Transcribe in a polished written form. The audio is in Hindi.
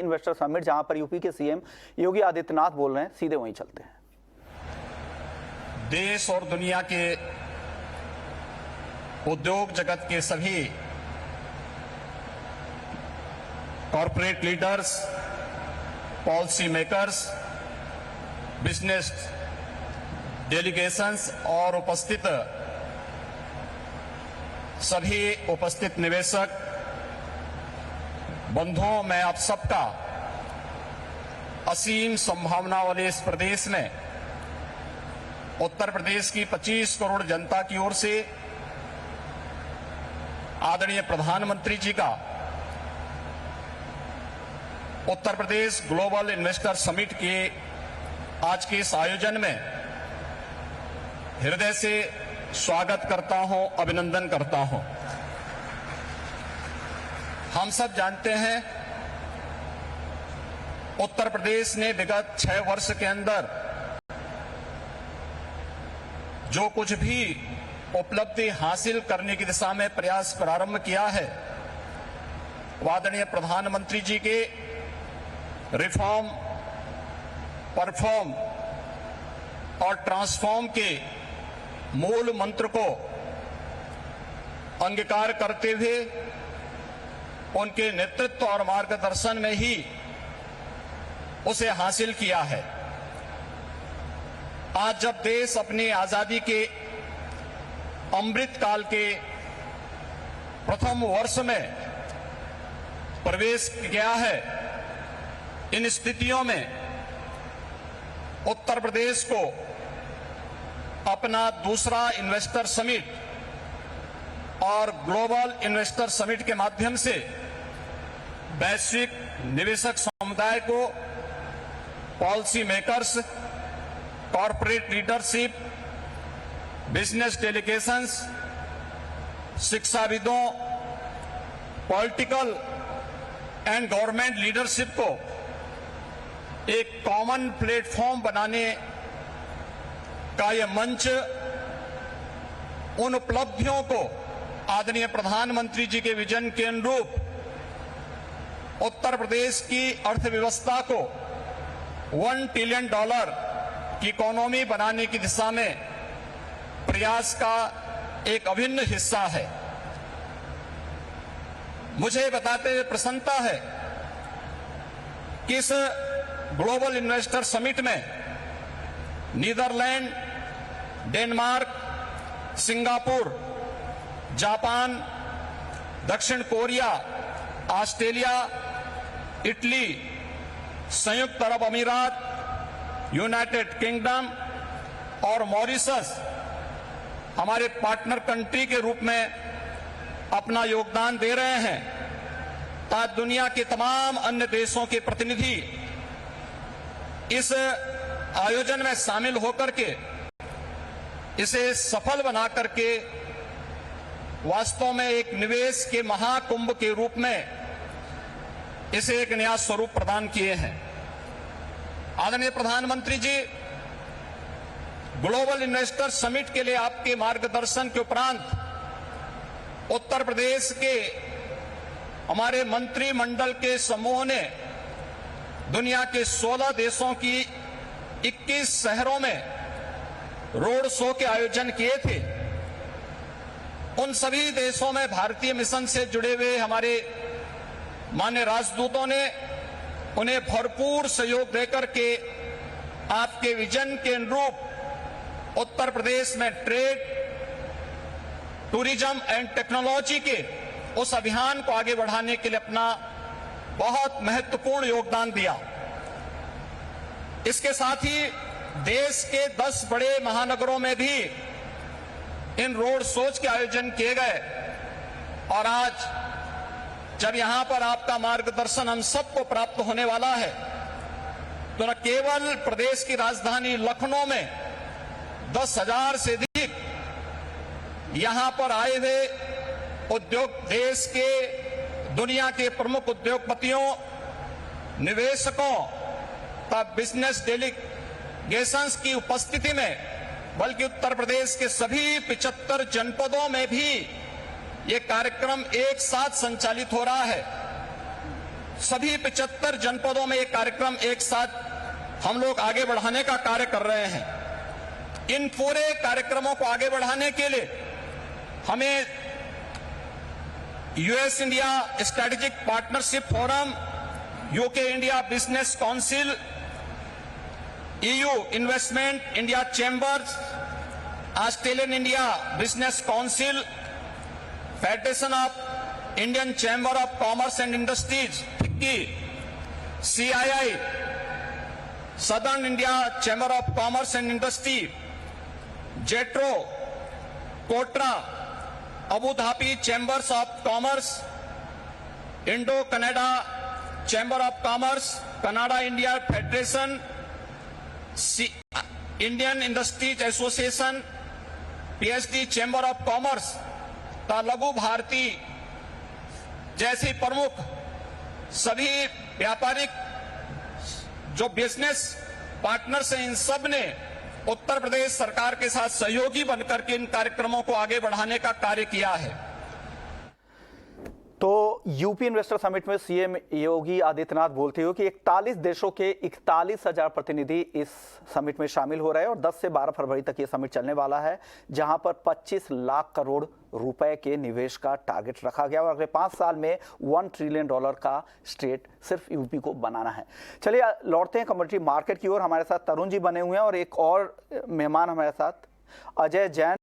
इन्वेस्टर समिट, जहां पर यूपी के सीएम योगी आदित्यनाथ बोल रहे हैं, सीधे वहीं चलते हैं। देश और दुनिया के उद्योग जगत के सभी corporate leaders, policy makers, business delegations और सभी उपस्थित निवेशक बंधुओं, मैं आप सबका असीम संभावना वाले इस प्रदेश में उत्तर प्रदेश की 25 करोड़ जनता की ओर से आदरणीय प्रधानमंत्री जी का Uttar Pradesh global investor summit के आज के इस आयोजन में हृदय से स्वागत करता हूं, अभिनंदन करता हूं। हम सब जानते हैं उत्तर प्रदेश ने विगत 6 वर्ष के अंदर जो कुछ भी उपलब्धि हासिल करने की दिशा में प्रयास प्रारंभ किया है, आदरणीय प्रधानमंत्री जी के रिफॉर्म, परफॉर्म और ट्रांसफॉर्म के मूल मंत्र को अंगीकार करते हुए उनके नेतृत्व और मार्गदर्शन में ही उसे हासिल किया है। आज जब देश अपनी आजादी के अमृत काल के प्रथम वर्ष में प्रवेश किया है, इन स्थितियों में उत्तर प्रदेश को अपना दूसरा इन्वेस्टर समिट और ग्लोबल इन्वेस्टर समिट के माध्यम से वैश्विक निवेशक समुदाय को, policy makers, corporate leadership, business delegations, शिक्षाविदों, पॉलिटिकल एंड गवर्नमेंट लीडरशिप को एक कॉमन प्लेटफॉर्म बनाने का यह मंच उन उपलब्धियों को आदरणीय प्रधानमंत्री जी के विजन के अनुरूप उत्तर प्रदेश की अर्थव्यवस्था को $1 ट्रिलियन की इकोनॉमी बनाने की दिशा में प्रयास का एक अभिन्न हिस्सा है। मुझे बताते हुए प्रसन्नता है कि इस ग्लोबल इन्वेस्टर समिट में नीदरलैंड, डेनमार्क, सिंगापुर, जापान, दक्षिण कोरिया, ऑस्ट्रेलिया, इटली, संयुक्त अरब अमीरात, यूनाइटेड किंगडम और मॉरिशस हमारे पार्टनर कंट्री के रूप में अपना योगदान दे रहे हैं, ताकि दुनिया के तमाम अन्य देशों के प्रतिनिधि इस आयोजन में शामिल होकर के इसे सफल बना करके वास्तव में एक निवेश के महाकुंभ के रूप में इसे एक नया स्वरूप प्रदान किए हैं। आदरणीय प्रधानमंत्री जी, ग्लोबल इन्वेस्टर समिट के लिए आपके मार्गदर्शन के उपरांत उत्तर प्रदेश के हमारे मंत्रिमंडल के समूह ने दुनिया के 16 देशों की 21 शहरों में रोड शो के आयोजन किए थे। उन सभी देशों में भारतीय मिशन से जुड़े हुए हमारे माननीय राजदूतों ने उन्हें भरपूर सहयोग देकर के आपके विजन के अनुरूप उत्तर प्रदेश में ट्रेड, टूरिज्म एंड टेक्नोलॉजी के उस अभियान को आगे बढ़ाने के लिए अपना बहुत महत्वपूर्ण योगदान दिया। इसके साथ ही देश के 10 बड़े महानगरों में भी इन रोड शोज के आयोजन किए गए और आज जब यहां पर आपका मार्गदर्शन हम सबको प्राप्त होने वाला है, तो न केवल प्रदेश की राजधानी लखनऊ में 10,000 से अधिक यहां पर आए हुए उद्योग, देश के दुनिया के प्रमुख उद्योगपतियों, निवेशकों का बिजनेस डेलीगेशंस की उपस्थिति में, बल्कि उत्तर प्रदेश के सभी 75 जनपदों में भी ये कार्यक्रम एक साथ संचालित हो रहा है। सभी 75 जनपदों में एक कार्यक्रम एक साथ हम लोग आगे बढ़ाने का कार्य कर रहे हैं। इन पूरे कार्यक्रमों को आगे बढ़ाने के लिए हमें US India strategic partnership forum, UK India business council, EU investment India chambers, Australian India business council, federation of Indian chamber of commerce and industries FICCI, CII southern India chamber of commerce and industry, JETRO, Kotra, Abu Dhabi chambers of commerce, Indo Canada chamber of commerce, Canada India federation, Indian industries association, PhD chamber of commerce, लघु भारती जैसी प्रमुख सभी व्यापारिक जो बिजनेस पार्टनर्स हैं, इन सब ने उत्तर प्रदेश सरकार के साथ सहयोगी बनकर के इन कार्यक्रमों को आगे बढ़ाने का कार्य किया है। तो यूपी इन्वेस्टर समिट में सीएम योगी आदित्यनाथ बोलते हुए कि 41 देशों के 41,000 प्रतिनिधि इस समिट में शामिल हो रहे हैं और 10 से 12 फरवरी तक ये समिट चलने वाला है, जहां पर 25 लाख करोड़ रुपए के निवेश का टारगेट रखा गया और अगले 5 साल में $1 ट्रिलियन का स्टेट सिर्फ यूपी को बनाना है। चलिए लौटते हैं कमोडिटी मार्केट की ओर। हमारे साथ तरुण जी बने हुए हैं और एक और मेहमान हमारे साथ अजय जैन